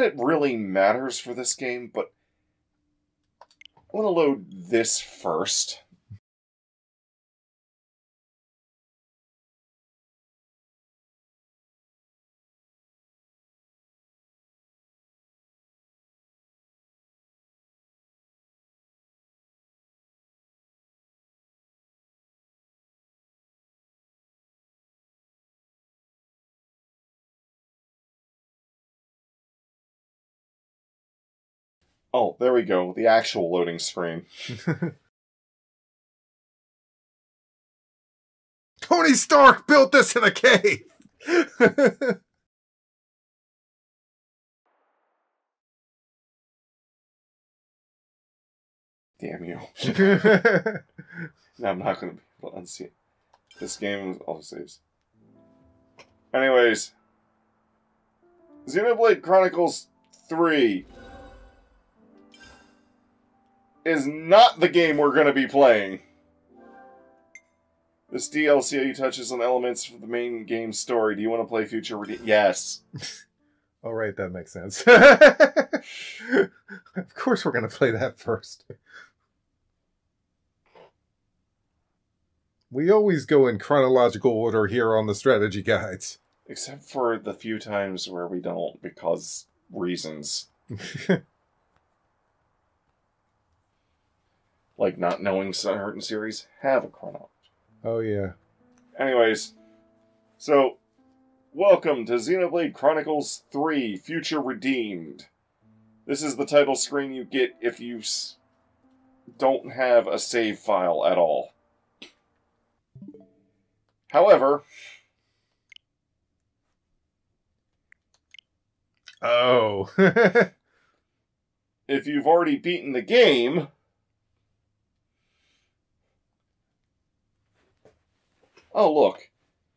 that it really matters for this game, but I want to load this first. Oh, there we go. The actual loading screen. Tony Stark built this in a cave! Damn you. No, I'm not going to be able to unsee it. This game all saves. Anyways. Xenoblade Chronicles 3 is not the game we're going to be playing. This DLC touches on elements of the main game story. Do you want to play Future Redeem? Yes. All right, that makes sense. Of course we're going to play that first. We always go in chronological order here on the strategy guides. Except for the few times where we don't, because reasons. Like not knowing certain series have a chronology. Oh, yeah. Anyways, so, welcome to Xenoblade Chronicles 3, Future Redeemed. This is the title screen you get if you don't have a save file at all. However... Oh. if you've already beaten the game... Oh, look.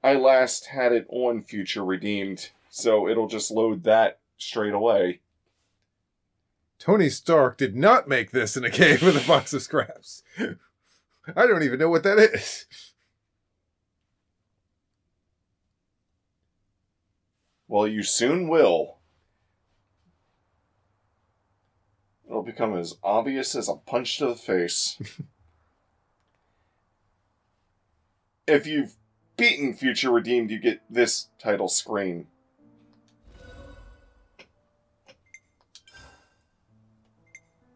I last had it on Future Redeemed, so it'll just load that straight away. Tony Stark did not make this in a cave with a box of scraps. I don't even know what that is. Well, you soon will. It'll become as obvious as a punch to the face. If you've beaten Future Redeemed, you get this title screen.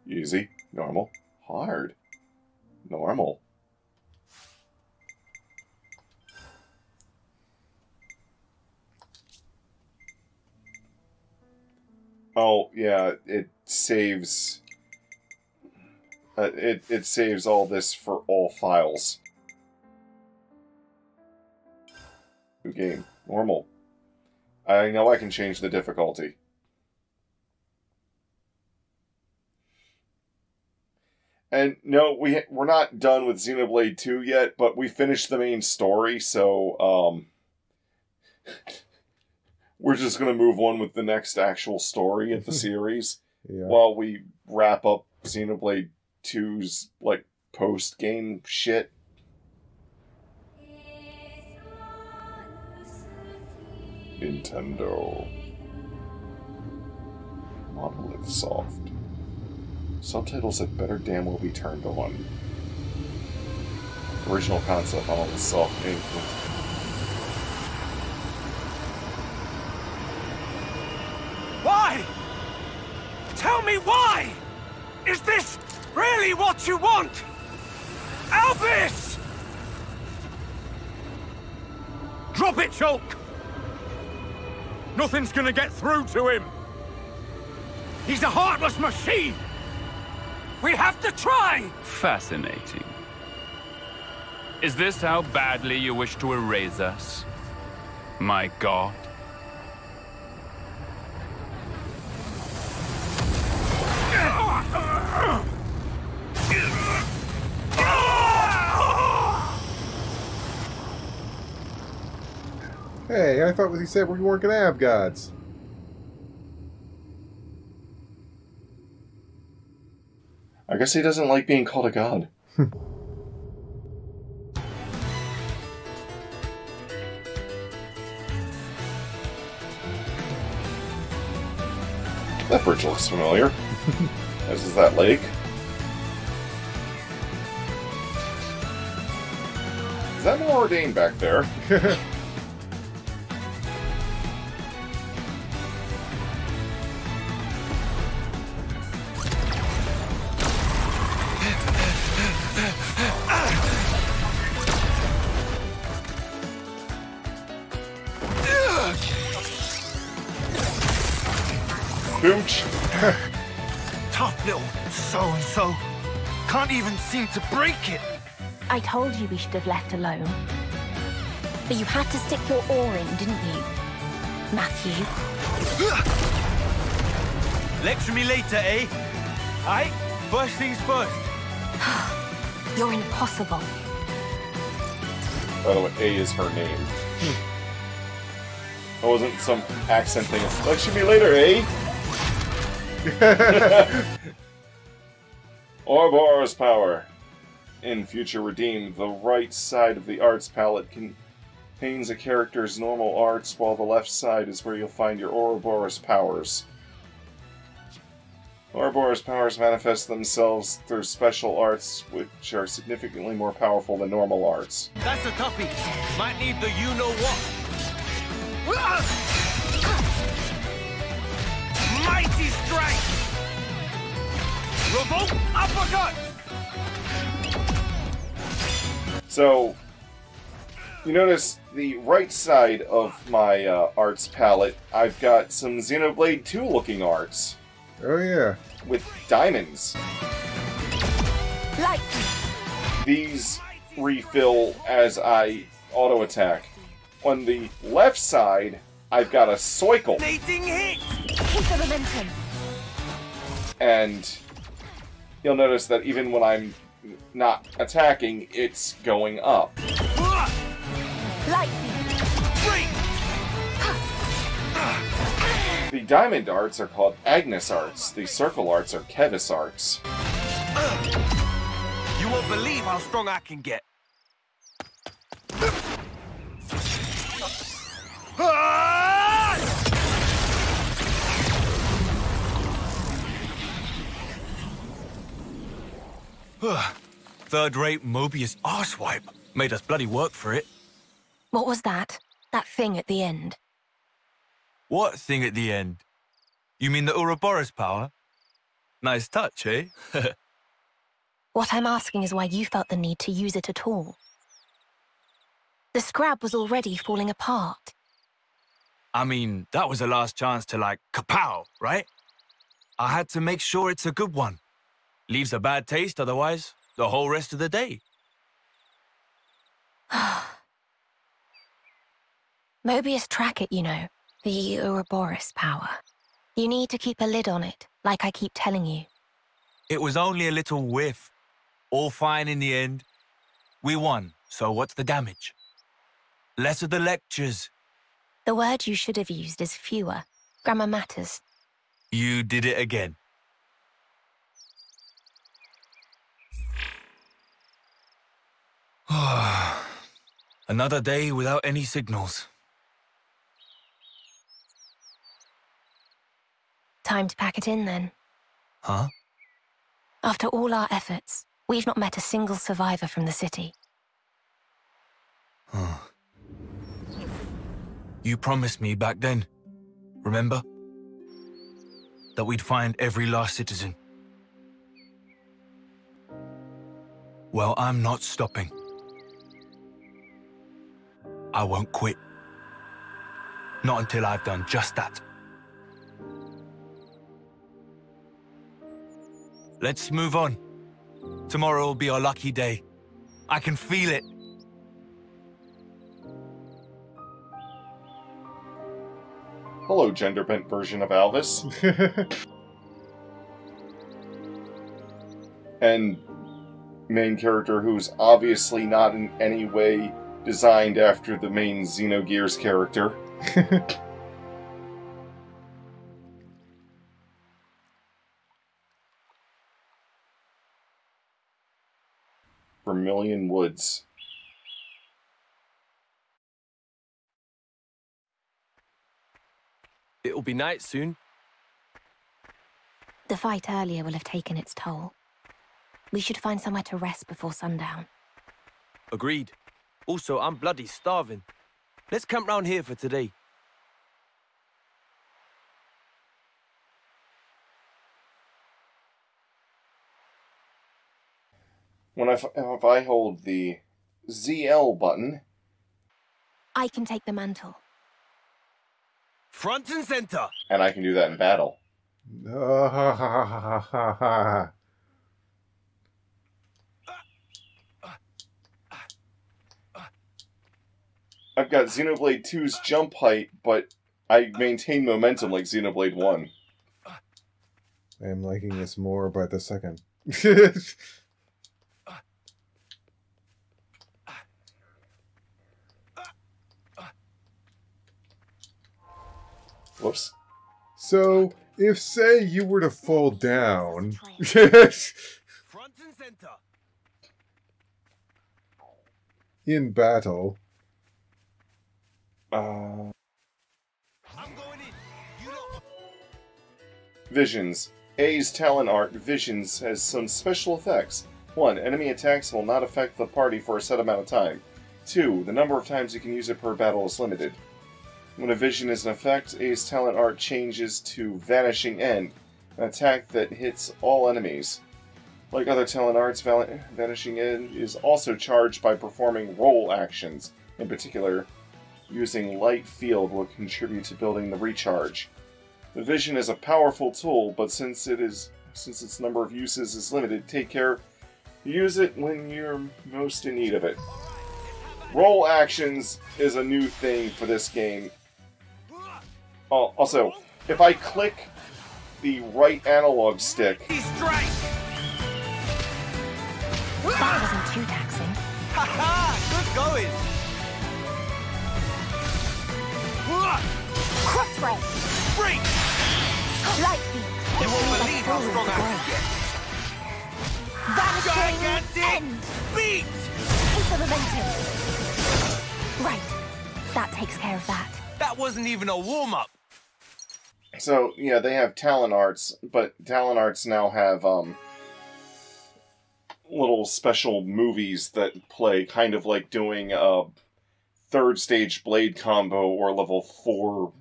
Easy, normal, hard, normal. Oh, yeah, it saves... it saves all this for all files. New game. Normal. I know I can change the difficulty. And no, we're not done with Xenoblade 2 yet, but we finished the main story, so we're just going to move on with the next actual story of the series while we wrap up Xenoblade 2's like post-game shit. Nintendo. Monolith Soft. Subtitles had better damn well be turned on. Original concept, Monolith Soft Inc. Why? Tell me why! Is this really what you want? Albus! Drop it, Shulk! Nothing's gonna get through to him! He's a heartless machine! We have to try! Fascinating. Is this how badly you wish to erase us? My god. Hey, I thought what he said we weren't going to have gods. I guess he doesn't like being called a god. bridge looks familiar. As is that lake. Is that more ordained back there? Booch! Tough little so-and-so. Can't even seem to break it. I told you we should have left alone. But you had to stick your oar in, didn't you? Matthew. Lecture me later, eh? Aight? First things first. You're impossible. By the way, A is her name. That wasn't some accent thing. It's, lecture me later, eh? Ouroboros power. In Future Redeemed, the right side of the arts palette contains a character's normal arts, while the left side is where you'll find your Ouroboros powers. Ouroboros powers manifest themselves through special arts, which are significantly more powerful than normal arts. That's a toughie. Might need the you-know-what. Mighty strike! Revolt uppercut! So, you notice the right side of my arts palette, I've got some Xenoblade 2 looking arts. Oh, yeah. With diamonds. Light. These refill as I auto-attack. On the left side, I've got a Soicle. Keep the momentum. And you'll notice that even when I'm not attacking, it's going up. Light. The diamond arts are called Agnes arts. The circle arts are Kevis arts. You won't believe how strong I can get. Third-rate Moebius arsewipe. Made us bloody work for it. What was that? That thing at the end? What thing at the end? You mean the Ouroboros power? Nice touch, eh? What I'm asking is why you felt the need to use it at all. The scrab was already falling apart. I mean, that was the last chance to, like, kapow, right? I had to make sure it's a good one. Leaves a bad taste otherwise, the whole rest of the day. Moebius track it, you know. The Ouroboros power. You need to keep a lid on it, like I keep telling you. It was only a little whiff. All fine in the end. We won, so what's the damage? Less of the lectures. The word you should have used is fewer. Grammar matters. You did it again. Another day without any signals. Time to pack it in, then. Huh? After all our efforts, we've not met a single survivor from the city. You promised me back then, remember? That we'd find every last citizen. Well, I'm not stopping. I won't quit. Not until I've done just that. Let's move on. Tomorrow will be our lucky day. I can feel it. Hello, gender-bent version of Alvis. And main character who's obviously not in any way designed after the main Xenogears character. Vermilion Woods. It'll be night soon. The fight earlier will have taken its toll. We should find somewhere to rest before sundown. Agreed. Also, I'm bloody starving. Let's camp round here for today. If I hold the ZL button... I can take the mantle. Front and center! And I can do that in battle. I've got Xenoblade 2's jump height, but I maintain momentum like Xenoblade 1. I am liking this more by the second. Whoops. So, if, say, you were to fall down... Front and center! in battle... I'm going in. You don't... Visions. A's talent art, Visions, has some special effects. 1. Enemy attacks will not affect the party for a set amount of time. 2. The number of times you can use it per battle is limited. When a vision is in effect, A's talent art changes to Vanishing End, an attack that hits all enemies. Like other talent arts, Vanishing End is also charged by performing roll actions. In particular, using Light Field will contribute to building the recharge. The vision is a powerful tool, but since its number of uses is limited, take care to use it when you're most in need of it. Roll actions is a new thing for this game. Also, if I click the right analog stick... That wasn't too taxing. Haha! Good going! Crossray! Break! Light beat! You won't believe how strong I can get! Vanishing Gigantic End! beat! Keep the momentum! Right. That takes care of that. That wasn't even a warm-up! So, yeah, they have talent arts, but talent arts now have, little special movies that play, kind of like doing a third stage blade combo or level 4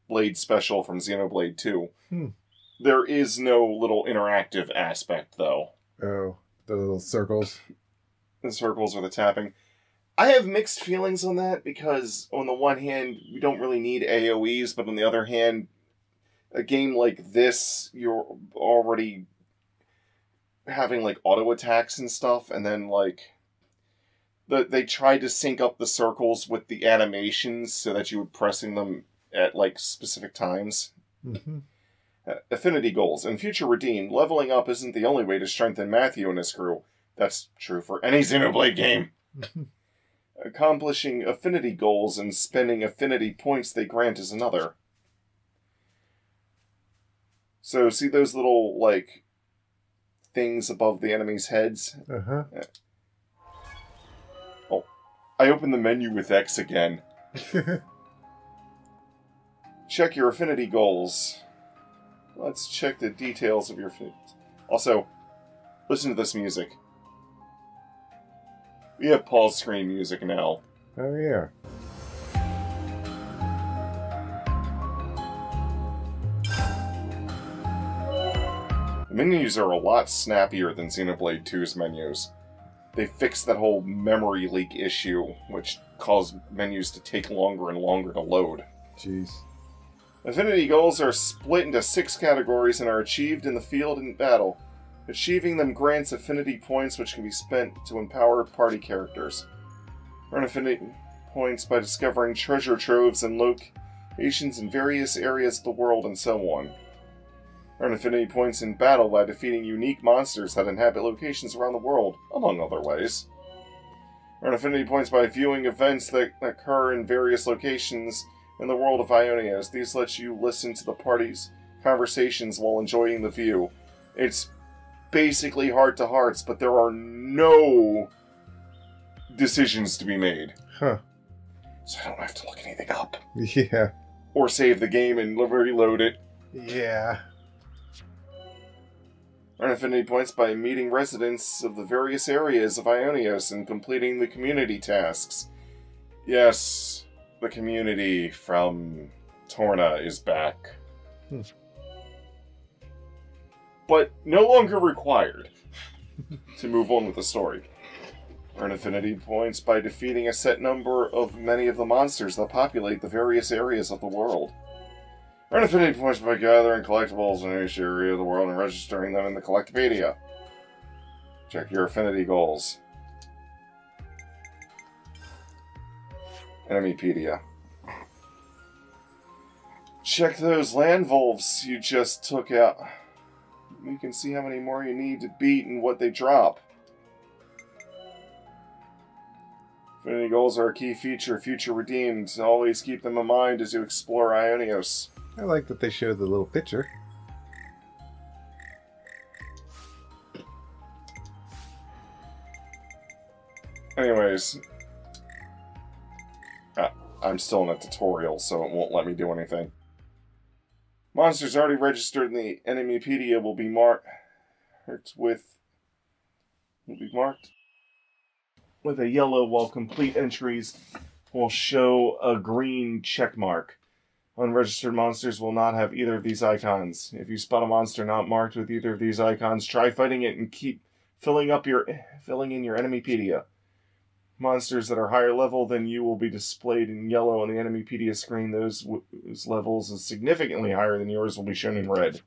blade special from Xenoblade 2. There is no little interactive aspect, though. Oh, the little circles. The circles or the tapping. I have mixed feelings on that, because on the one hand, we don't really need AoEs, but on the other hand, a game like this, you're already having, like, auto attacks and stuff, and then, like, they tried to sync up the circles with the animations so that you were pressing them at, like, specific times. Affinity goals. In Future Redeemed, leveling up isn't the only way to strengthen Matthew and his crew. That's true for any Xenoblade game. Accomplishing affinity goals and spending affinity points they grant is another. So, see those little, like, things above the enemies' heads? Oh, I opened the menu with X again. Check your affinity goals. Let's check the details of your affinities. Also, listen to this music. We have pause screen music now. Oh, yeah. The menus are a lot snappier than Xenoblade 2's menus. They fixed that whole memory leak issue, which caused menus to take longer and longer to load. Jeez. Affinity goals are split into 6 categories and are achieved in the field and battle. Achieving them grants affinity points which can be spent to empower party characters. Earn affinity points by discovering treasure troves and locations in various areas of the world and so on. Earn affinity points in battle by defeating unique monsters that inhabit locations around the world, among other ways. Earn affinity points by viewing events that occur in various locations in the world of Ionia, as these let you listen to the party's conversations while enjoying the view. It's basically heart-to-hearts, but there are no decisions to be made. Huh. So I don't have to look anything up. Yeah. Or save the game and reload it. Yeah. Earn affinity points by meeting residents of the various areas of Ionios and completing the community tasks. Yes, the community from Torna is back. But no longer required to move on with the story. Earn affinity points by defeating a set number of many of the monsters that populate the various areas of the world. Earn affinity points by gathering collectibles in each area of the world and registering them in the Collectopedia. Check your affinity goals. Enemypedia. Check those land wolves you just took out. You can see how many more you need to beat and what they drop. Affinity goals are a key feature of Future Redeemed. Always keep them in mind as you explore Ionios. I like that they showed the little picture. Anyways. I'm still in a tutorial, so it won't let me do anything. Monsters already registered in the Enemypedia will be marked with a yellow, while complete entries will show a green check mark. Unregistered monsters will not have either of these icons. If you spot a monster not marked with either of these icons, try fighting it and keep filling in your Enemypedia. Monsters that are higher level than you will be displayed in yellow on the Enemypedia screen. Those levels is significantly higher than yours will be shown in red.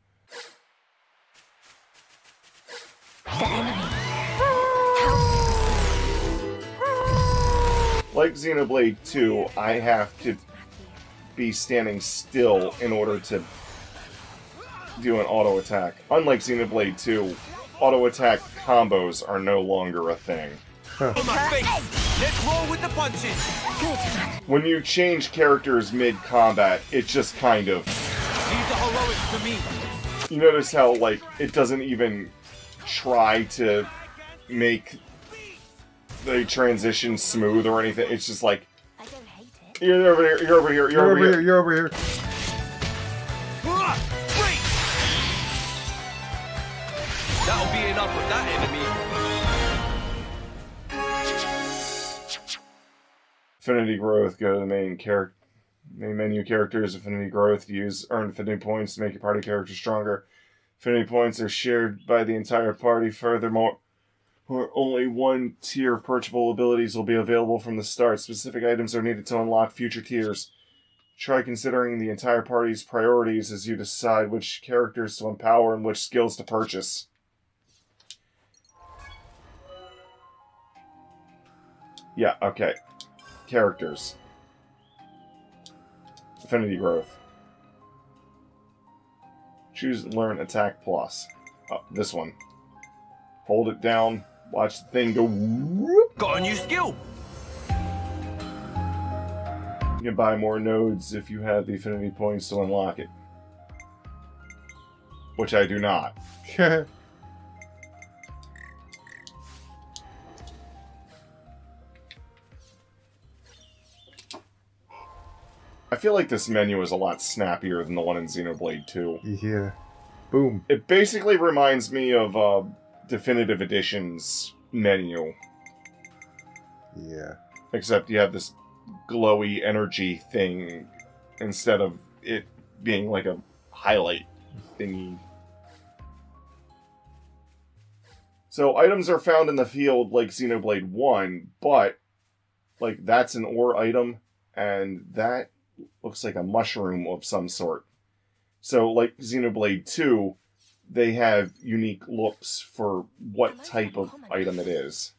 The enemy. Like Xenoblade 2, I have to be standing still in order to do an auto attack. Unlike Xenoblade 2, auto attack combos are no longer a thing. On my face! Let's roll with the punches! Good. When you change characters mid-combat, it just kind of... Leave the heroics to me! You notice how, like, it doesn't even try to make the transition smooth or anything. It's just like, I don't hate it. you're over here, you're over here, you're over here. You're over here. Break! That'll be enough of that enemy. Affinity growth, go to the main menu characters, affinity growth, earn affinity points to make your party character stronger. Affinity points are shared by the entire party. Furthermore, only one tier of purchasable abilities will be available from the start. Specific items are needed to unlock future tiers. Try considering the entire party's priorities as you decide which characters to empower and which skills to purchase. Yeah, okay. Characters. Affinity growth. Choose and learn attack plus. Oh, this one. Hold it down. Watch the thing go whoop. Got a new skill! You can buy more nodes if you have the affinity points to unlock it. Which I do not. I feel like this menu is a lot snappier than the one in Xenoblade 2. Yeah. Boom. It basically reminds me of Definitive Edition's menu. Yeah. Except you have this glowy energy thing instead of it being like a highlight thingy. So items are found in the field like Xenoblade 1, but like that's an ore item, and that looks like a mushroom of some sort. So like Xenoblade 2, they have unique looks for what type of item it is.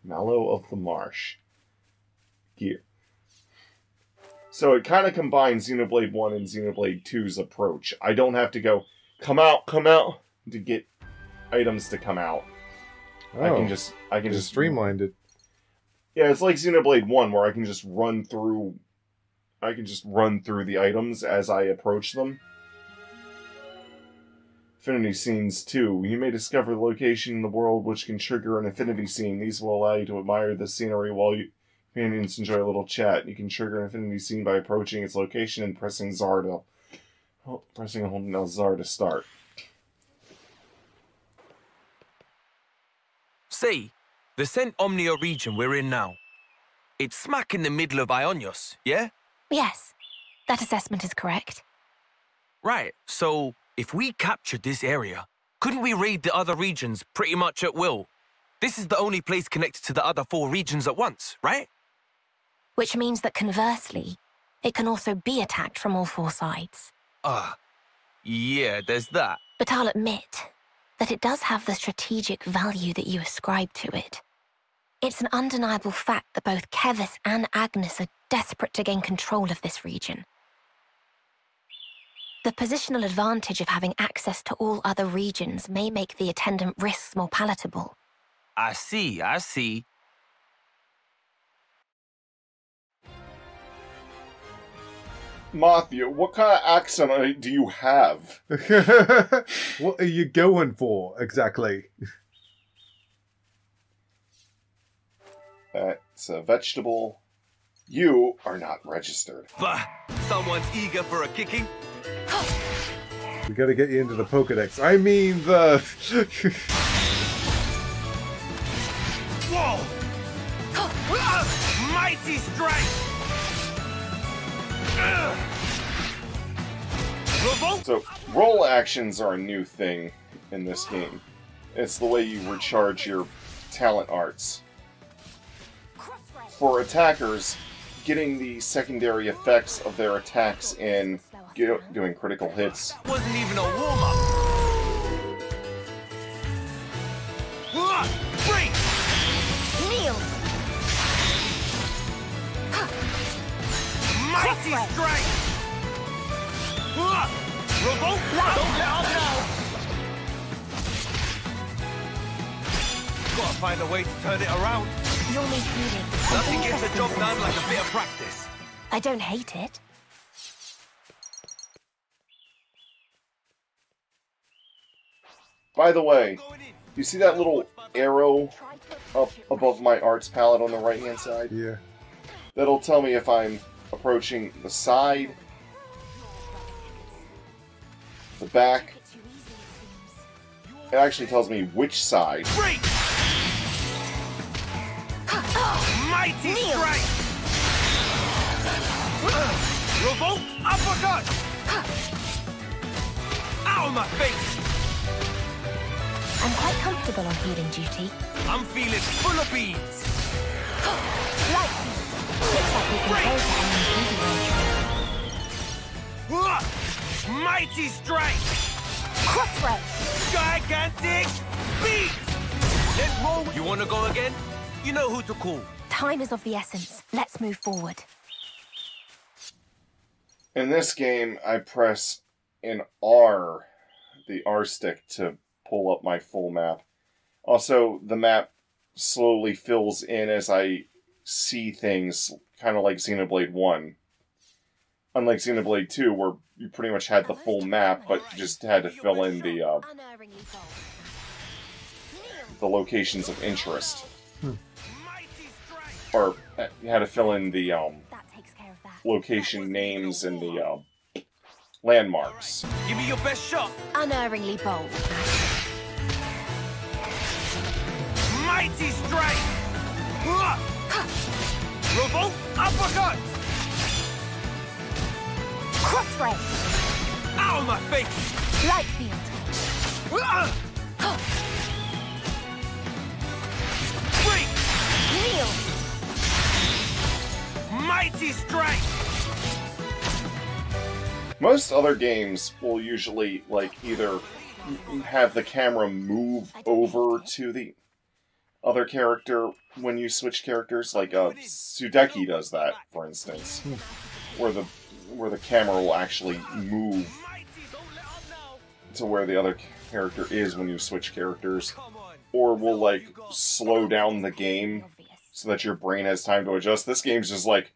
Mallow of the Marsh. Here. So it kind of combines Xenoblade 1 and Xenoblade 2's approach. I don't have to go, come out, to get items to come out. Oh, I can just streamlined it. Yeah, it's like Xenoblade 1 where I can just run through the items as I approach them. Affinity Scenes 2. You may discover the location in the world which can trigger an affinity scene. These will allow you to admire the scenery while you companions enjoy a little chat. You can trigger an affinity scene by approaching its location and pressing and holding L ZAR to start. Say, the Cent Omnia region we're in now, it's smack in the middle of Ionios, yeah? Yes, that assessment is correct. Right, so if we captured this area, couldn't we raid the other regions pretty much at will? This is the only place connected to the other 4 regions at once, right? Which means that conversely, it can also be attacked from all 4 sides. Yeah, there's that. But I'll admit that it does have the strategic value that you ascribe to it. It's an undeniable fact that both Kevis and Agnes are desperate to gain control of this region. The positional advantage of having access to all other regions may make the attendant risks more palatable. I see. Matthew, what kind of accent do you have? What are you going for, exactly? It's a vegetable. You are not registered. Bah, someone's eager for a kicking. We gotta get you into the Pokedex. I mean the... Whoa! Mighty strike! So, roll actions are a new thing in this game. It's the way you recharge your talent arts. For attackers, getting the secondary effects of their attacks in doing critical hits. Wasn't even a warm-up. Break! Kneel! Mighty strike! Revolt! Don't let up now! Gotta find a way to turn it around. You'll need healing. Nothing gets the job done like a bit of practice. I don't hate it. By the way, you see that little arrow up above my arts palette on the right-hand side? Yeah. That'll tell me if I'm approaching the side, the back. It actually tells me which side. Break! Mighty strike! Revolt! Uppercut! Out of my face! I'm quite comfortable on healing duty. I'm feeling full of beans! Light. Looks like we can close the enemy Mighty strike! Crossroads! Gigantic beat! Let's roll! You wanna go again? You know who to call. Time is of the essence. Let's move forward. In this game, I press in R, the R stick, to pull up my full map. Also, the map slowly fills in as I see things, kind of like Xenoblade 1. Unlike Xenoblade 2, where you pretty much had the full map, but you just had to fill in the locations of interest. Or you had to fill in the location names and the landmarks. Give me your best shot. Unerringly bold. Mighty strike! Revolt! Uppercut! Crossroads! Out of my face! Lightfield! Break! Kneel! Mighty strike! Most other games will usually, like, either have the camera move over to the other character when you switch characters. Like, Sudeki does that, for instance. Where the camera will actually move to where the other character is when you switch characters. Or will, like, slow down the game so that your brain has time to adjust. This game's just like,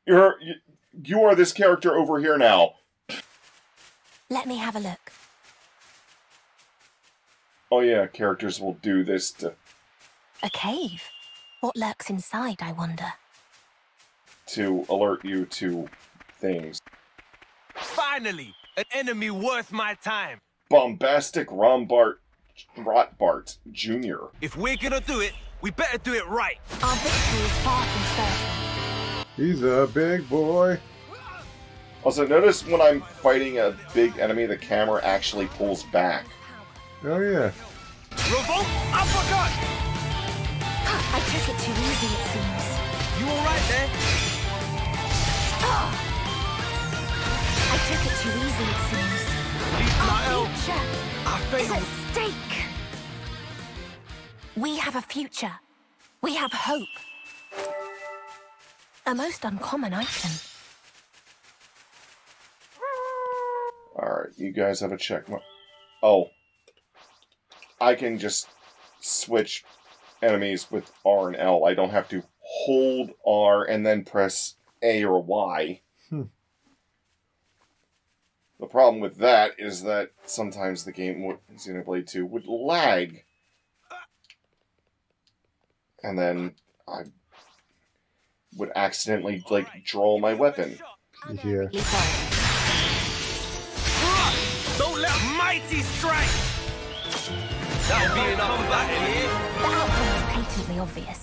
you are this character over here now. Let me have a look. Oh yeah, characters will do this to... A cave? What lurks inside, I wonder? To alert you to things. Finally! An enemy worth my time! Bombastic Rombart Rotbart Jr. If we're gonna do it, we better do it right. Our victory is far from certain. He's a big boy. Also, notice when I'm fighting a big enemy, the camera actually pulls back. Oh, yeah. Revolt uppercut! I took it too easy, it seems. You alright there? I took it too easy, it seems. Our future I is failed. at stake. We have a future. We have hope. A most uncommon item. Alright, you guys have a check mark. Oh. I can just switch enemies with R and L. I don't have to hold R and then press A or Y. The problem with that is that sometimes the game, Xenoblade 2, would lag. And then I would accidentally, like, draw my weapon. Yeah. Don't let mighty strike! That'll be enough of that in here. The outcome was patently obvious.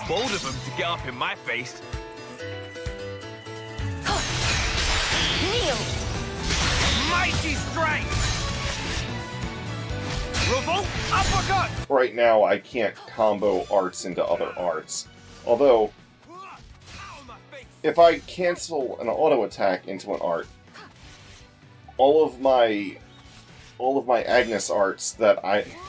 Bold of them to get up in my face. Kneel! Mighty strike! Revolt uppercut! Right now, I can't combo arts into other arts. Although, if I cancel an auto attack into an art, all of my Agnes arts that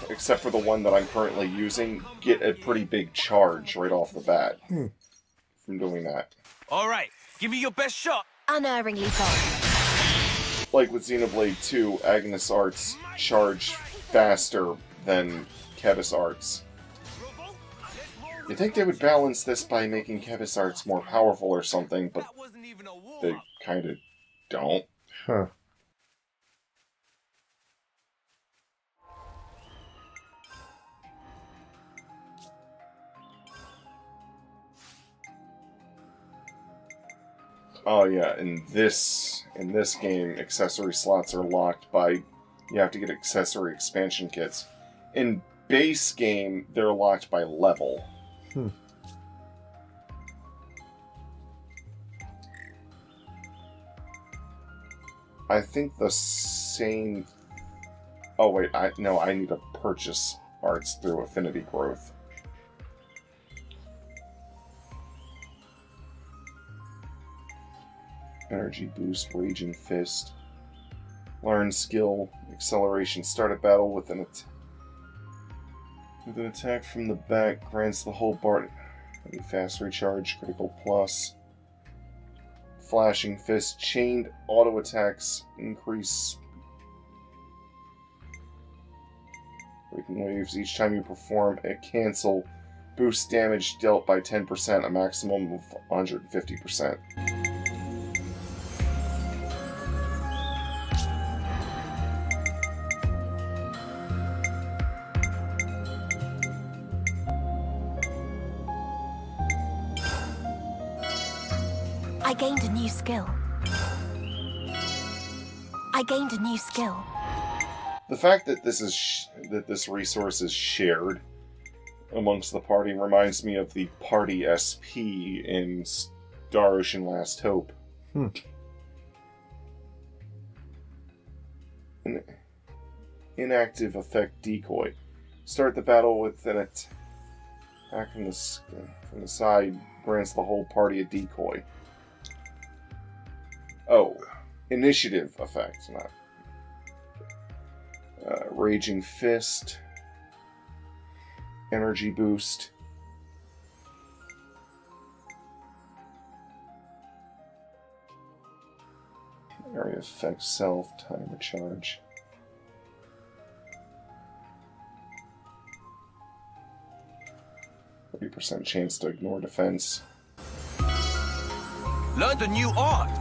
except for the one that I'm currently using, get a pretty big charge right off the bat from doing that. Alright, give me your best shot. Unerringly bold. Like with Xenoblade 2, Agnes arts charge faster than Kevis arts. You'd think they would balance this by making Kevis arts more powerful or something, but they kind of don't. Huh. Oh yeah, in this game, accessory slots are locked by... You have to get accessory expansion kits. In base game, they're locked by level. I think the same... Oh wait, I need to purchase arts through affinity growth. Energy boost, raging fist. Learn skill, acceleration. Start a battle with an attack from the back. Grants the whole bar. Fast recharge, critical plus. Flashing fist, chained auto attacks. Increase. Breaking waves. Each time you perform a cancel, boost damage dealt by 10%, a maximum of 150%. I gained a new skill. The fact that this resource is shared amongst the party reminds me of the party SP in Star Ocean Last Hope. An inactive effect decoy. Start the battle with an attack from the side. Grants the whole party a decoy. Oh, initiative effect, not... Raging Fist. Energy boost. Area effect self, timer charge. %30 chance to ignore defense. Learned a new art.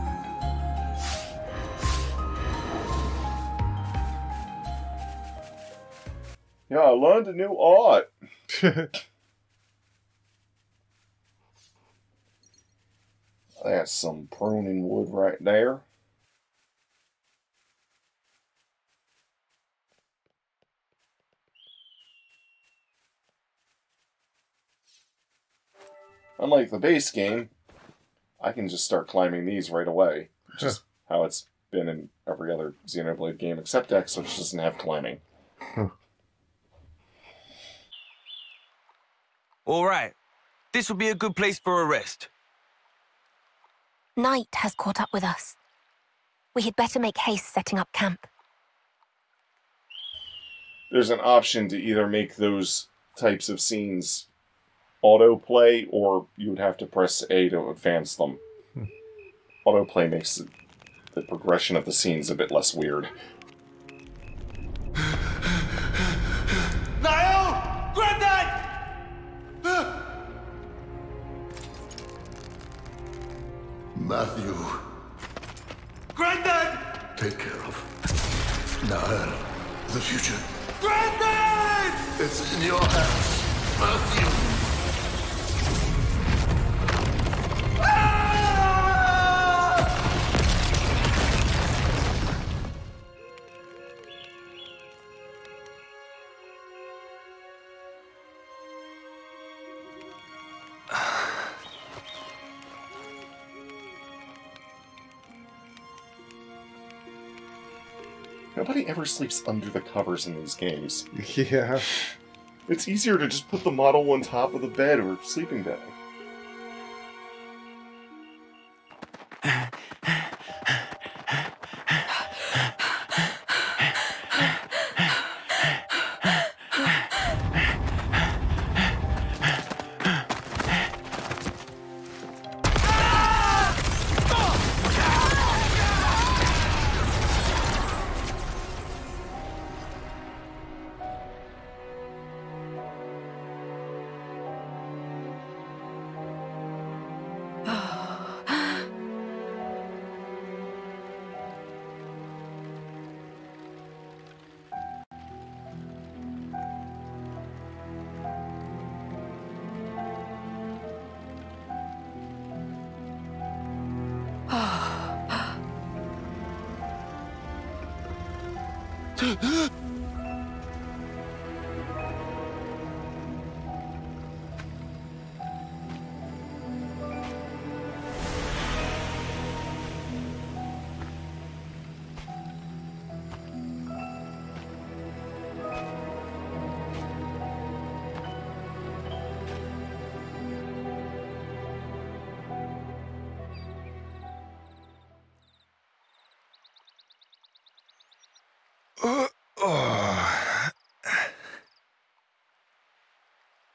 Yeah, I learned a new art. That's some pruning wood right there. Unlike the base game, I can just start climbing these right away. Which is how it's been in every other Xenoblade game except X, which doesn't have climbing. All right. This will be a good place for a rest. Night has caught up with us. We had better make haste setting up camp. There's an option to either make those types of scenes autoplay, or you would have to press A to advance them. Autoplay makes the progression of the scenes a bit less weird. Niall! Granddad! Matthew, Granddad! take care of Niall, the future. Granddad! It's in your hands, Matthew. Nobody ever sleeps under the covers in these games. Yeah. It's easier to just put the model on top of the bed or sleeping bag.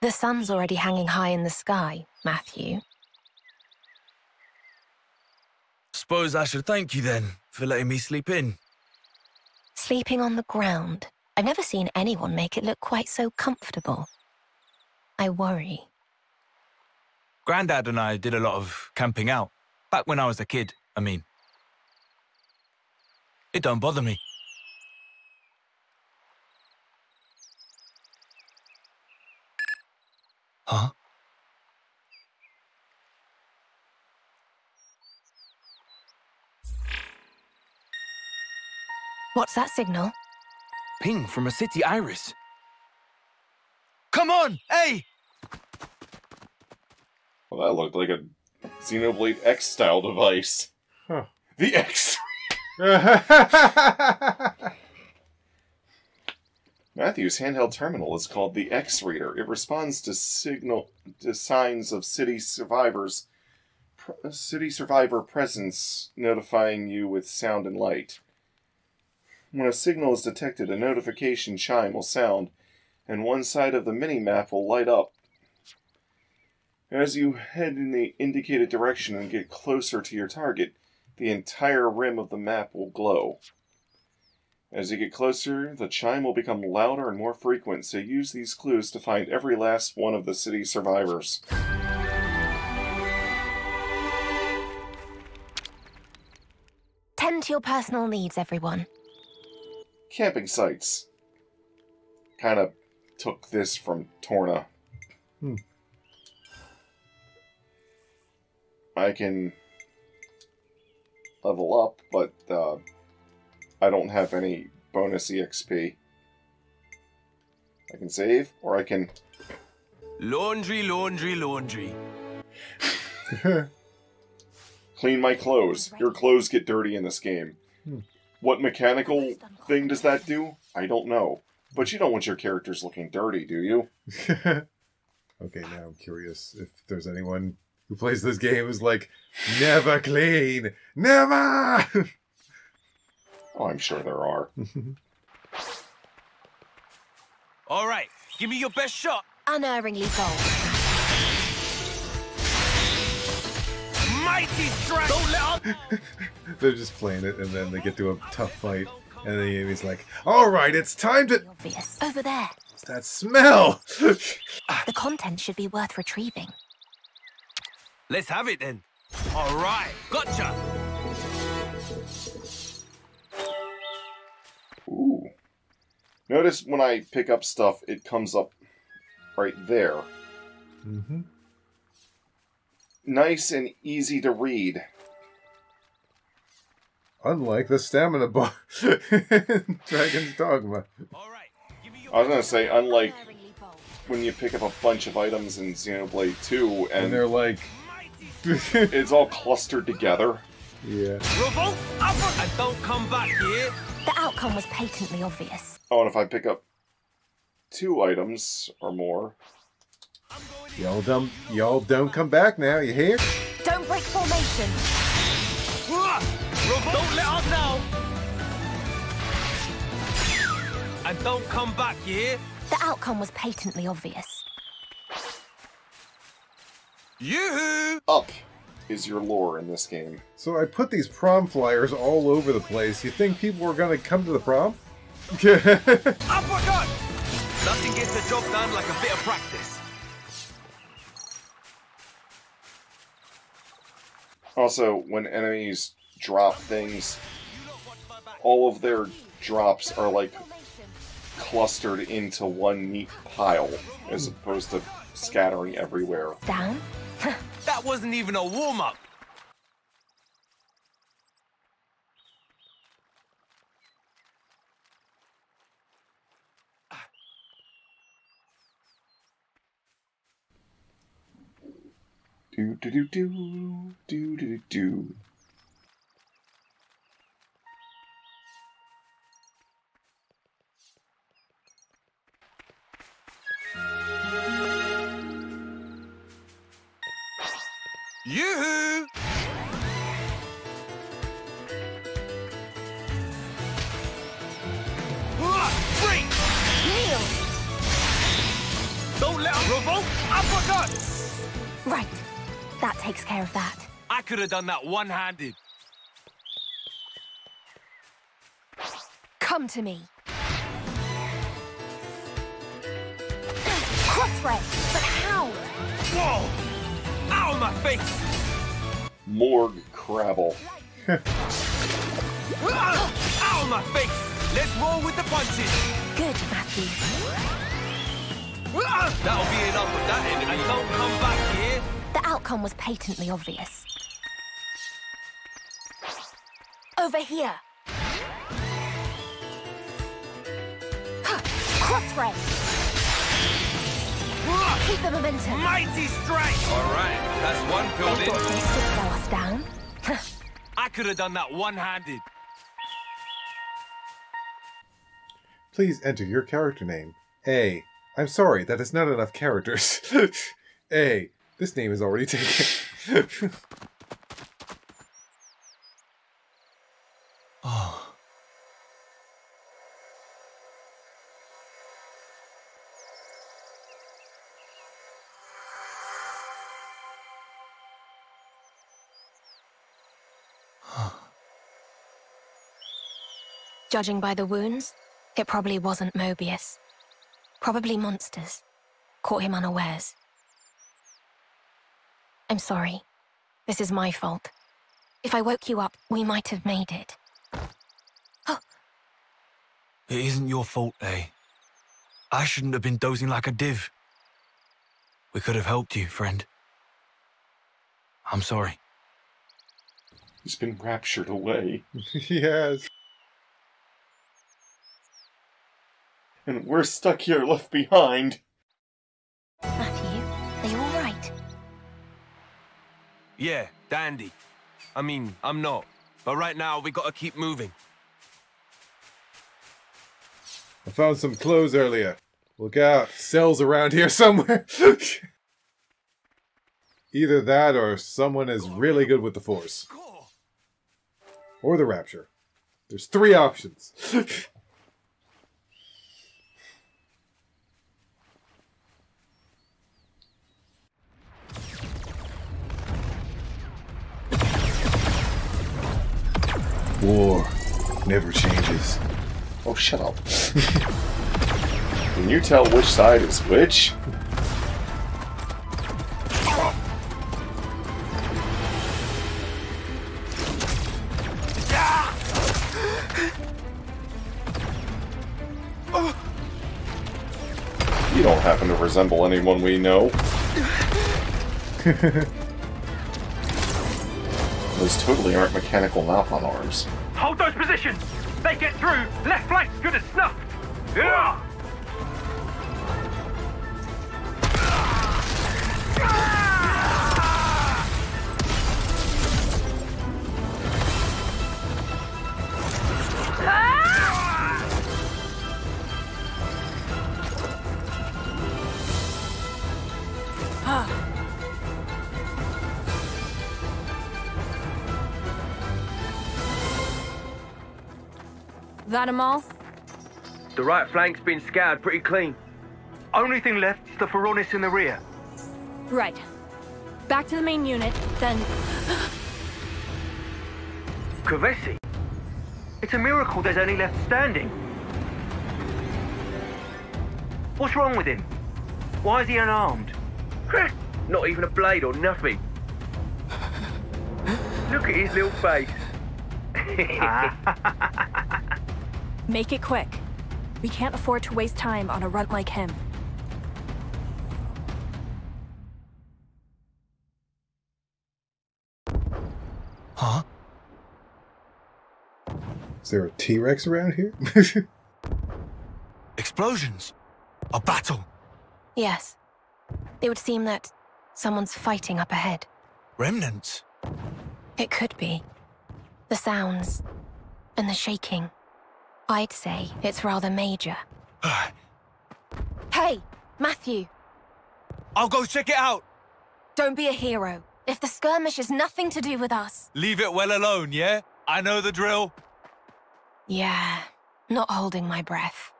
The sun's already hanging high in the sky, Matthew. Suppose I should thank you then for letting me sleep in. Sleeping on the ground. I've never seen anyone make it look quite so comfortable. I worry. Grandad and I did a lot of camping out. Back when I was a kid, I mean. It don't bother me. Huh? What's that signal? Ping from a city iris. Come on, hey! Well, that looked like a Xenoblade X-style device. Huh. The X. Matthew's handheld terminal is called the X-Reader. It responds to signs of city survivor presence, notifying you with sound and light. When a signal is detected, a notification chime will sound, and one side of the mini-map will light up. As you head in the indicated direction and get closer to your target, the entire rim of the map will glow. As you get closer, the chime will become louder and more frequent, so use these clues to find every last one of the city survivors. Tend to your personal needs, everyone. Camping sites. Kind of took this from Torna. I can level up, but I don't have any bonus EXP. I can save, or I can... Laundry, laundry, laundry. Clean my clothes. Your clothes get dirty in this game. What mechanical thing does that do? I don't know. But you don't want your characters looking dirty, do you? Okay, now I'm curious if there's anyone who plays this game who's like, never clean! Never! Oh, I'm sure there are. All right, give me your best shot. Unerringly bold. Mighty strike! Don't let up! They're just playing it, and then they get to a tough fight, and the enemy's like, alright, it's time to... Obvious. Over there. What's that smell? The content should be worth retrieving. Let's have it then. All right, gotcha. Ooh. Notice when I pick up stuff, it comes up right there. Mm-hmm. Nice and easy to read. Unlike the stamina bar in Dragon's Dogma. All right, give me your I was gonna say, unlike when you pick up a bunch of items in Xenoblade 2, And they're like... it's all clustered together. Yeah. revolt upper and don't come back here. The outcome was patently obvious. Oh, and if I pick up 2 items or more... Y'all don't come back now, you hear? Don't break formation. Don't let up now. And don't come back here. The outcome was patently obvious. Yoo-hoo! Up is your lore in this game. So I put these prom flyers all over the place. You think people were gonna come to the prom? Uppercut! Nothing gets the job done like a bit of practice. Also, when enemies drop things, all of their drops are like clustered into one neat pile, as opposed to scattering everywhere. Down. That wasn't even a warm-up. Do do do do do do do. Yoo-hoo! Free! Kneel. Don't let him revolt! Uppercut! Right. That takes care of that. I could have done that one-handed. Come to me. Crossray. But how? Whoa! Ow, my face! Morgue Crabble. Ow, my face! Let's roll with the punches. Good, Matthew. That'll be enough of that enemy. And don't come back here. The outcome was patently obvious. Over here. Crossray. Keep the momentum. Mighty strike! All right, that's one They building. thought they could slow us down. I could have done that one-handed. Please enter your character name. A. I'm sorry, that is not enough characters. A. This name is already taken. Oh. Judging by the wounds, it probably wasn't Moebius. Probably monsters. Caught him unawares. I'm sorry. This is my fault. If I woke you up, we might have made it. It isn't your fault, eh? I shouldn't have been dozing like a div. We could have helped you, friend. I'm sorry. He's been raptured away. Yes. And we're stuck here left behind. Matthew, are you all right? Yeah, dandy. I mean, I'm not. But right now, we gotta keep moving. I found some clothes earlier. Look out, cells around here somewhere. Either that or someone is really good with the Force. Or the Rapture. There's 3 options. War never changes. Oh, shut up. Can you tell which side is which? You don't happen to resemble anyone we know. Those totally aren't mechanical knock-on arms. Hold those positions! They get through! Left flank's good as snuff! Yeah! That 'em all? The right flank's been scoured pretty clean. Only thing left is the Pharaonis in the rear. Right. Back to the main unit, then... Kavesi? It's a miracle there's any left standing. What's wrong with him? Why is he unarmed? Not even a blade or nothing. Look at his little face. Make it quick. We can't afford to waste time on a runt like him. Huh? Is there a T-Rex around here? Explosions. A battle. Yes. It would seem that someone's fighting up ahead. Remnants. It could be. The sounds and the shaking. I'd say it's rather major. Hey, Matthew! I'll go check it out. Don't be a hero. If the skirmish has nothing to do with us... Leave it well alone, yeah? I know the drill. Yeah, not holding my breath.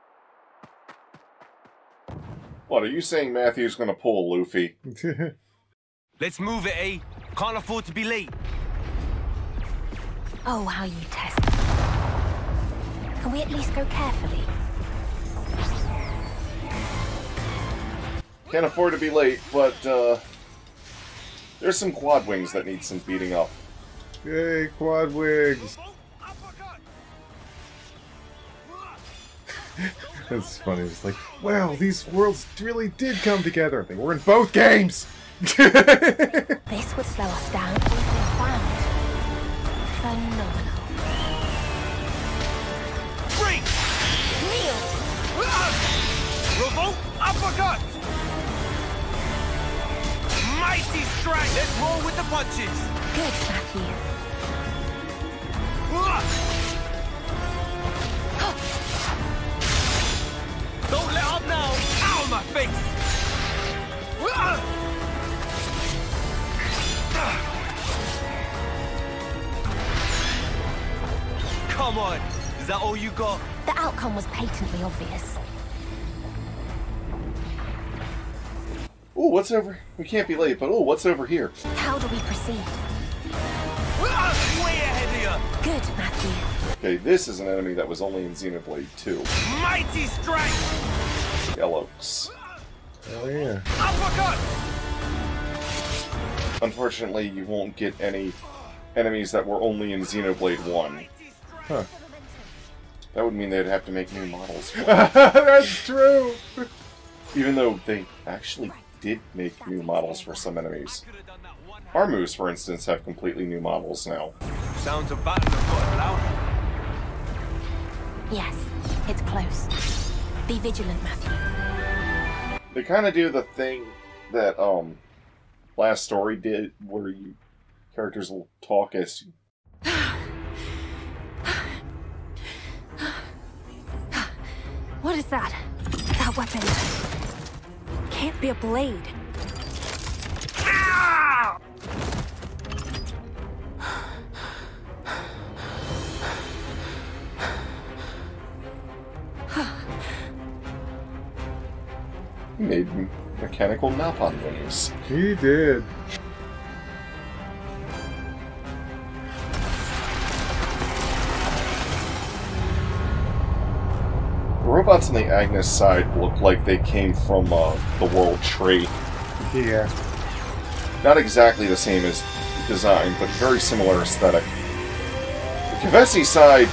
What, are you saying Matthew's gonna pull a Luffy? Let's move it, eh? Can't afford to be late. Oh, how you test me. Can we at least go carefully? Can't afford to be late, but, there's some quad wings that need some beating up. Yay, quad wings! That's funny. It's like, wow, these worlds really did come together. They were in both games! This would slow us down if we found. Phenomenal. Break! Kneel! Revolt uppercut! Mighty strike! Let's roll with the punches! Good, Matthew. Don't let up now! Ow, my face! Come on! Is that all you got? The outcome was patently obvious. Ooh, what's over... We can't be late, but ooh, what's over here? How do we proceed? Way ahead of you! Good, Matthew. Okay, this is an enemy that was only in Xenoblade 2. Mighty strike! Yellowks. Oh yeah. Uppercut! Unfortunately, you won't get any enemies that were only in Xenoblade 1. Huh. That would mean they'd have to make new models. That's true! Even though they actually did make new models for some enemies. Armus, for instance, have completely new models now. Sounds of battle have gotten louder. Yes, it's close. Be vigilant, Matthew. They kind of do the thing that, Last Story did, where you characters will talk as... What is that? That weapon. Can't be a blade. He made mechanical Napalm wings. He did. The robots on the Agnes side look like they came from the World Tree. Yeah. Not exactly the same as design, but very similar aesthetic. The Kevesi side,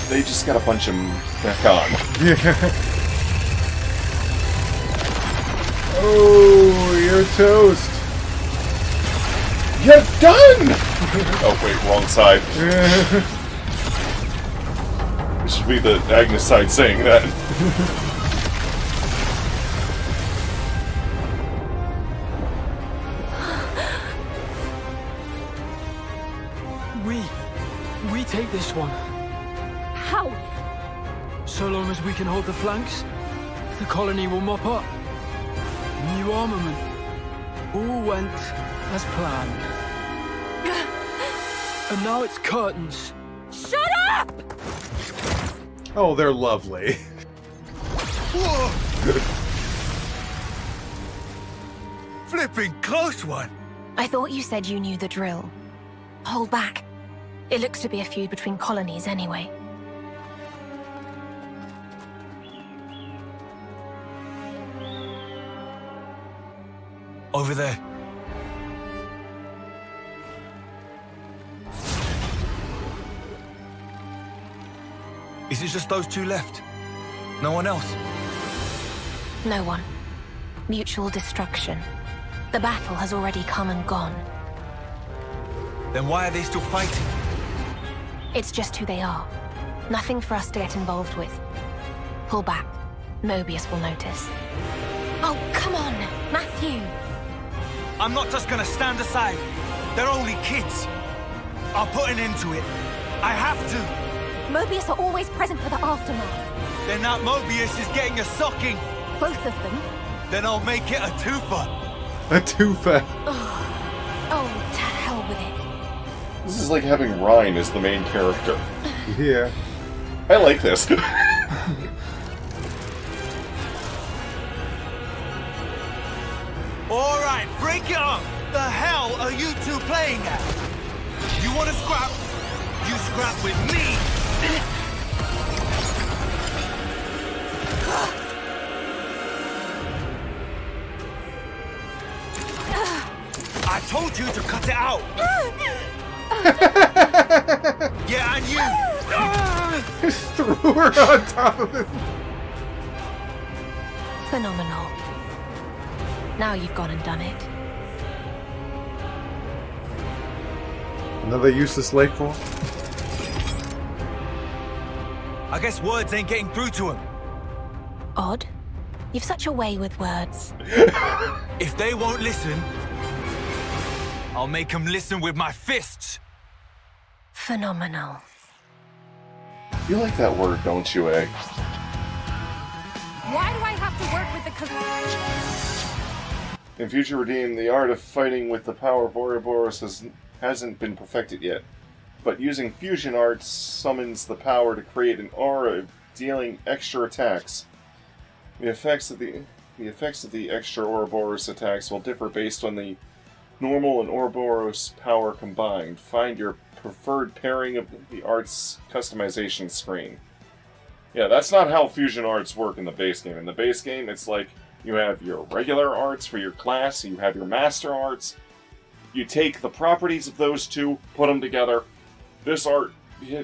they just got a bunch of mech on. Yeah. Oh, you're toast. You're done! Oh wait, wrong side. It should be the Agnes side saying that. We take this one. How? So long as we can hold the flanks, the colony will mop up. New armament. All went as planned. And now it's curtains. Shut up! Oh, they're lovely. Flipping close one. I thought you said you knew the drill. Hold back. It looks to be a feud between colonies anyway. Over there. Is it just those two left? No one else? No one. Mutual destruction. The battle has already come and gone. Then why are they still fighting? It's just who they are. Nothing for us to get involved with. Pull back. Moebius will notice. Oh, come on, Matthew! I'm not just gonna stand aside. They're only kids. I'll put an end to it. I have to. Moebius are always present for the aftermath. Then that Moebius is getting a socking. Both of them? Then I'll make it a twofer. A twofer. Oh, to hell with it. This is like having Ryan as the main character. Yeah. I like this. Alright, break it up! The hell are you two playing at? You wanna scrap? You scrap with me! I told you to cut it out! Yeah, and you! Just threw her on top of him. Phenomenal. Now you've gone and done it. Another useless life form? I guess words ain't getting through to him. Odd. You've such a way with words. If they won't listen, I'll make them listen with my fists. Phenomenal. You like that word, don't you, eh? Why do I have to work with the In Future Redeemed, the art of fighting with the power of Ouroboros hasn't been perfected yet, but using fusion arts summons the power to create an aura dealing extra attacks. The effects of the extra Ouroboros attacks will differ based on the normal and Ouroboros power combined. Find your preferred pairing of the art's customization screen. Yeah, that's not how fusion arts work in the base game. In the base game, it's like you have your regular arts for your class, you have your master arts. You take the properties of those two, put them together. This art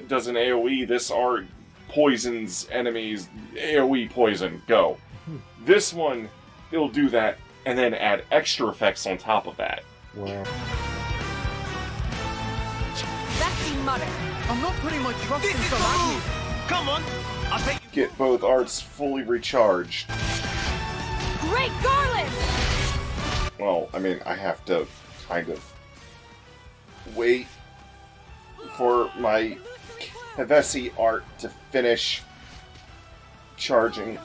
does an AoE, this art poisons enemies, AoE poison, go. This one, it'll do that, and then add extra effects on top of that. Wow. That's the mutter. I'm not putting my trust in some Agnes. Come on, I'll take you. Get both arts fully recharged. Great Garland! Well, I mean, I have to kind of wait for my Hevesi art to finish charging.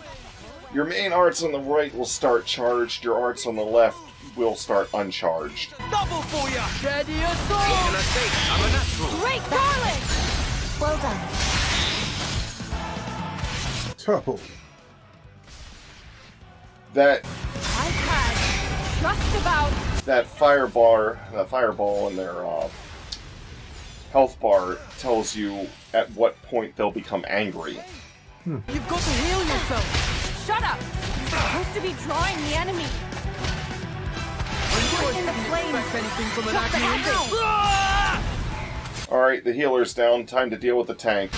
Your main arts on the right will start charged, your arts on the left will start uncharged. Double for ya! Ready What can I say? I'm a natural. Great darling! Well done. Trouble. That I've had just about... that fireball in their health bar tells you at what point they'll become angry. You've got to heal yourself! Shut up! You're supposed to be drawing the enemy. In the flames. Expect anything from an Drop the accident? handle. Alright, the healer's down. Time to deal with the tank.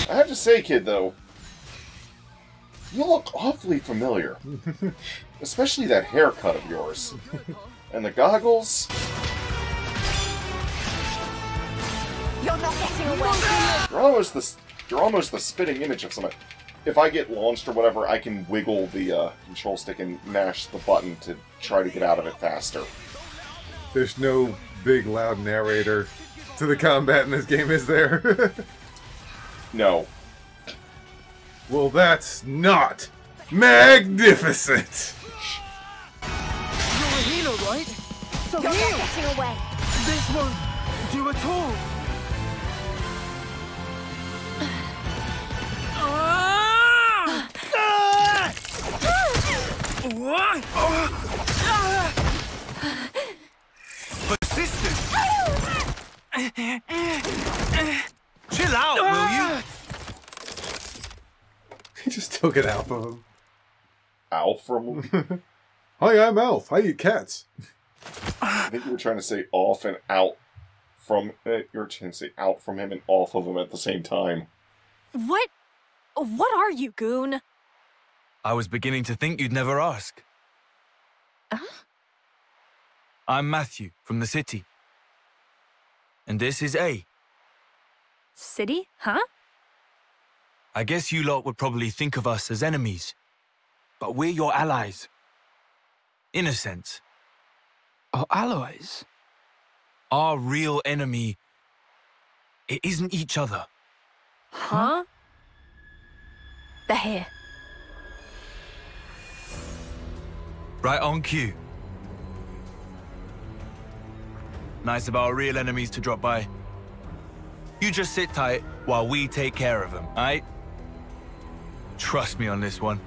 I have to say, kid, though, you look awfully familiar. Especially that haircut of yours. And the goggles. You're not getting away. You're almost the spitting image of somebody. If I get launched or whatever, I can wiggle the control stick and mash the button to try to get out of it faster. There's no big, loud narrator to the combat in this game, is there? No. Well, that's not magnificent! You're a healer, right? So You're heal! not getting away. This won't do at all! Persistent! Chill out, will you? He just took it out of him. Alf from him? Hi, I'm Alf. I eat cats. I think you were trying to say off and out from... you were trying to say out from him and off of him at the same time. What are you, goon? I was beginning to think you'd never ask. I'm Matthew, from the city. And this is A. City? Huh? I guess you lot would probably think of us as enemies. But we're your allies. In a sense. Our allies? Our real enemy... it isn't each other. Huh? They're here. Right on cue. Nice of our real enemies to drop by. You just sit tight while we take care of them, aight? Trust me on this one.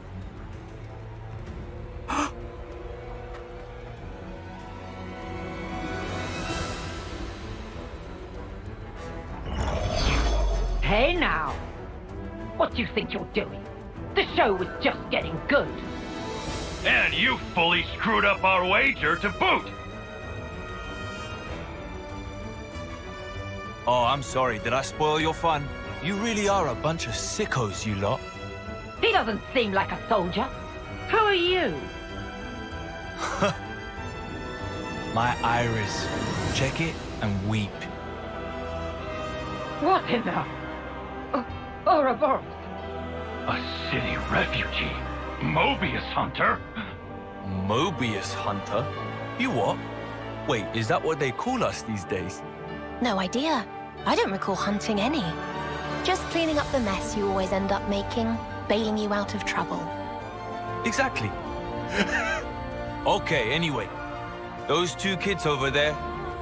Hey now! What do you think you're doing? The show was just getting good. And you fully screwed up our wager to boot! Oh, I'm sorry. Did I spoil your fun? You really are a bunch of sickos, you lot. He doesn't seem like a soldier. Who are you? My iris. Check it and weep. What in the... Ouroboros? A city refugee? Moebius hunter? Moebius hunter? You what? Wait, is that what they call us these days? No idea. I don't recall hunting any. Just cleaning up the mess you always end up making, bailing you out of trouble. Exactly. Okay, anyway. Those two kids over there,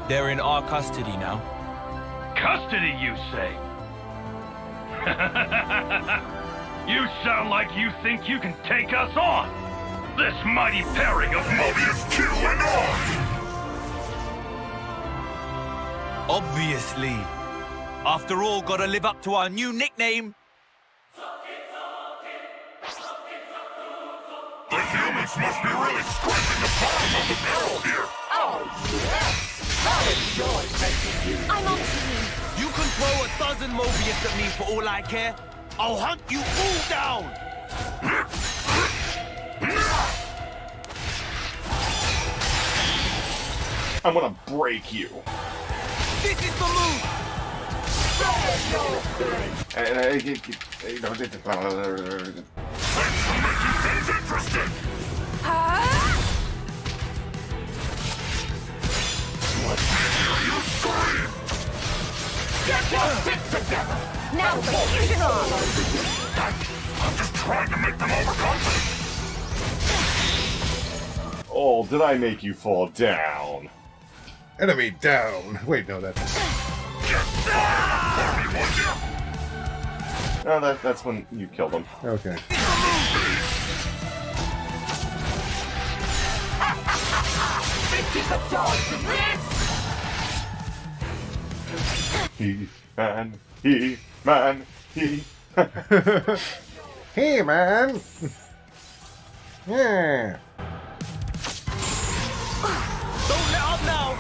they're in our custody now. Custody, you say? You sound like you think you can take us on! This mighty pairing of Moebius Q and I! Obviously. After all, gotta live up to our new nickname. The humans must be really scraping the bottom of the barrel here! Oh, yes! I enjoy making you... I'm on to you. You can throw 1,000 Moebius at me for all I care. I'll hunt you all down! I'm gonna break you. This is the move! Thanks for making things interesting! you scream! Get your shit together! Now the fusion arm! I'm just trying to make them overconfident! Oh, did I make you fall down? Enemy down! Wait, no, that's... No, that's when you killed him. Okay. He-Man, He-Man, he... Hey, man! Yeah! Don't let up now!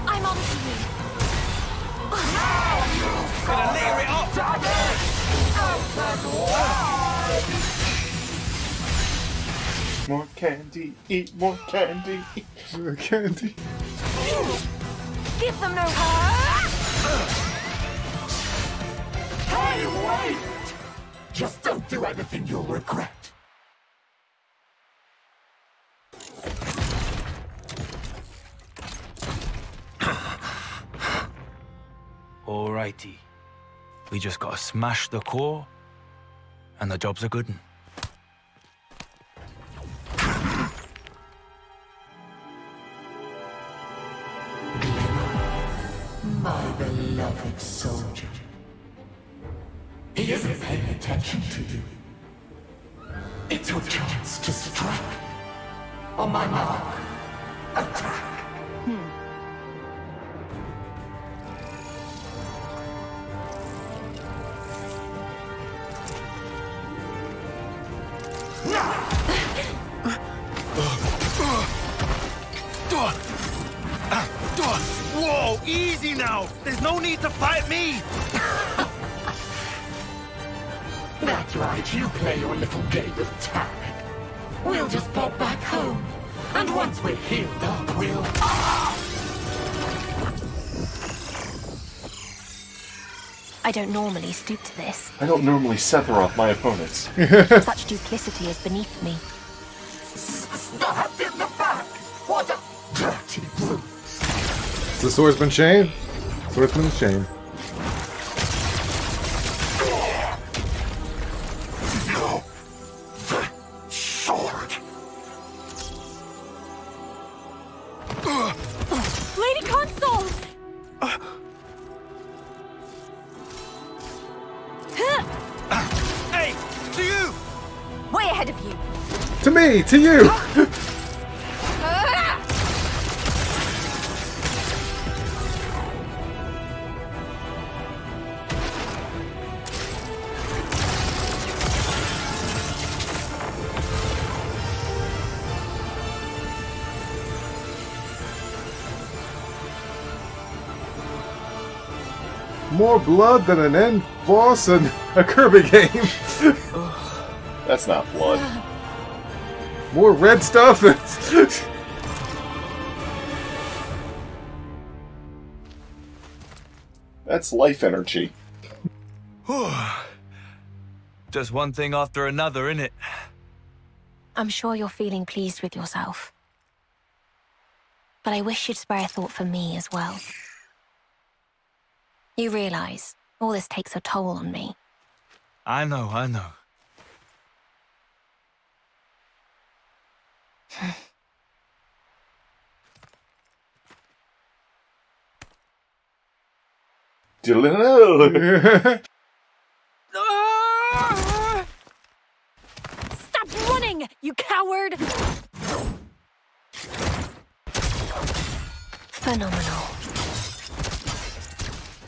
I'm on to you. Gonna layer it up! More candy, eat more candy, eat more candy. Give them no hope. Hey, wait! Just don't do anything you'll regret. Alrighty. We just gotta smash the core, and the job's a good one. My beloved soldier. He isn't paying attention to you. It's your chance to strike. On my mark, attack. Whoa, easy now! There's no need to fight me! That's right, you play your little game of tag. We'll just pop back home. And once we're healed up, we'll... I don't normally stoop to this. I don't normally sever off my opponents. Such duplicity is beneath me. Stabbed in the back! What a dirty brute! It's the swordsman Shane? Swordsman Shane. No! The sword! Lady Console! Hey, to you! Way ahead of you. To me! To you! More blood than an end boss in a Kirby game. That's not blood. More red stuff. That's life energy. Just one thing after another, innit? I'm sure you're feeling pleased with yourself. But I wish you'd spare a thought for me as well. You realize all this takes a toll on me. I know. Stop running, you coward! Phenomenal.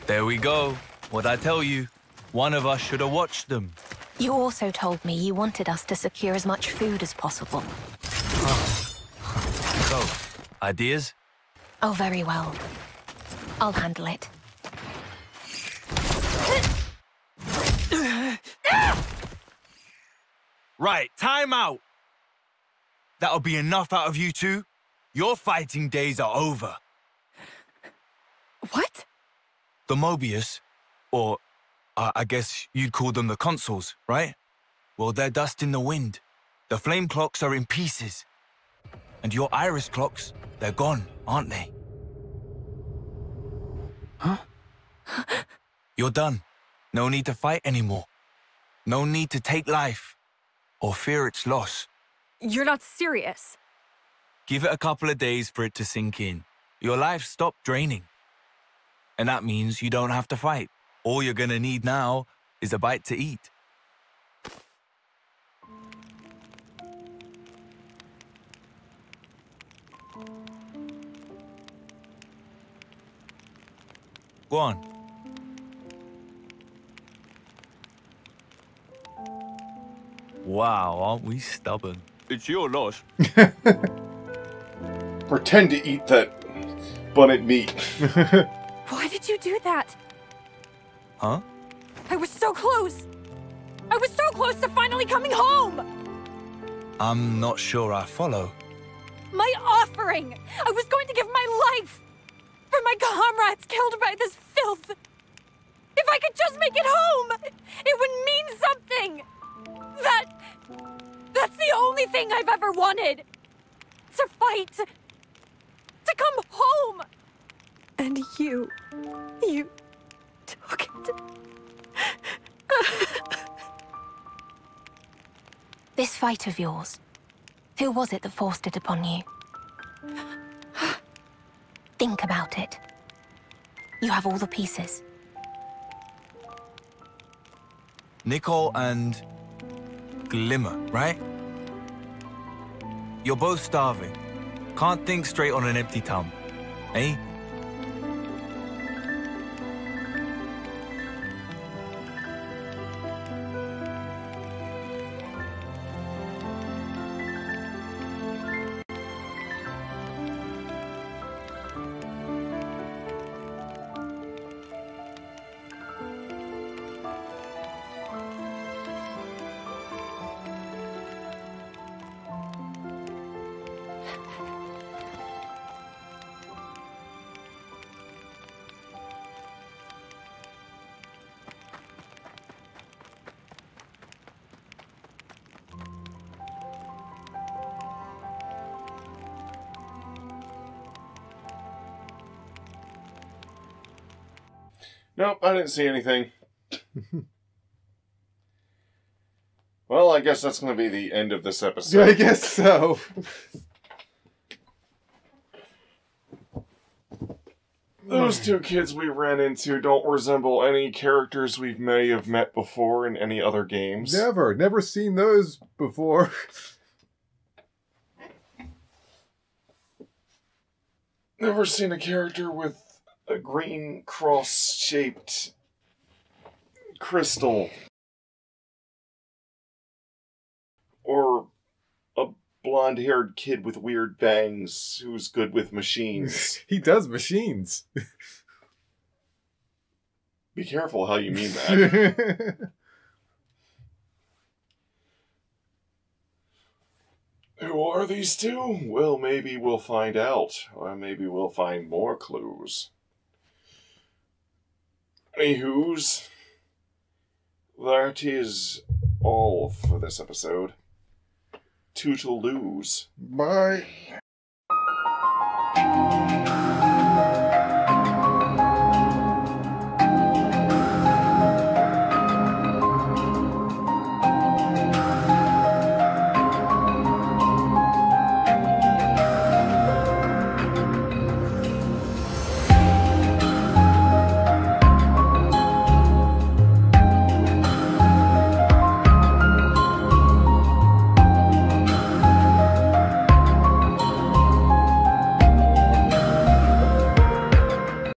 There we go. What'd I tell you? One of us should have watched them. You also told me you wanted us to secure as much food as possible. So, ideas? Oh, very well. I'll handle it. Right, time out. That'll be enough out of you two. Your fighting days are over. What? The Moebius, or I guess you'd call them the consoles, right? Well, they're dust in the wind. The flame clocks are in pieces. And your iris clocks, they're gone, aren't they? Huh? You're done. No need to fight anymore. No need to take life or fear its loss. You're not serious. Give it a couple of days for it to sink in. Your life stopped draining. And that means you don't have to fight. All you're gonna need now is a bite to eat. Go on. Wow, aren't we stubborn? It's your loss. Pretend to eat that bunnet meat. Why did you do that? Huh? I was so close! I was so close to finally coming home! I'm not sure I follow. My offering! I was going to give my life! For my comrades killed by this filth! If I could just make it home! It would mean something! That's the only thing I've ever wanted! To fight! To come home! And you took it. This fight of yours, who was it that forced it upon you? Think about it. You have all the pieces. Nicole and Glimmer, right? You're both starving. Can't think straight on an empty tongue, eh? Nope, I didn't see anything. Well, I guess that's going to be the end of this episode. I guess so. Those two kids we ran into don't resemble any characters we may have met before in any other games. Never seen those before. Never seen a character with a green cross-shaped crystal. Or a blonde-haired kid with weird bangs who's good with machines. He does machines. Be careful how you mean that. Who are these two? Well, maybe we'll find out. Or maybe we'll find more clues. Anywho's, that is all for this episode. Toodaloo. Bye.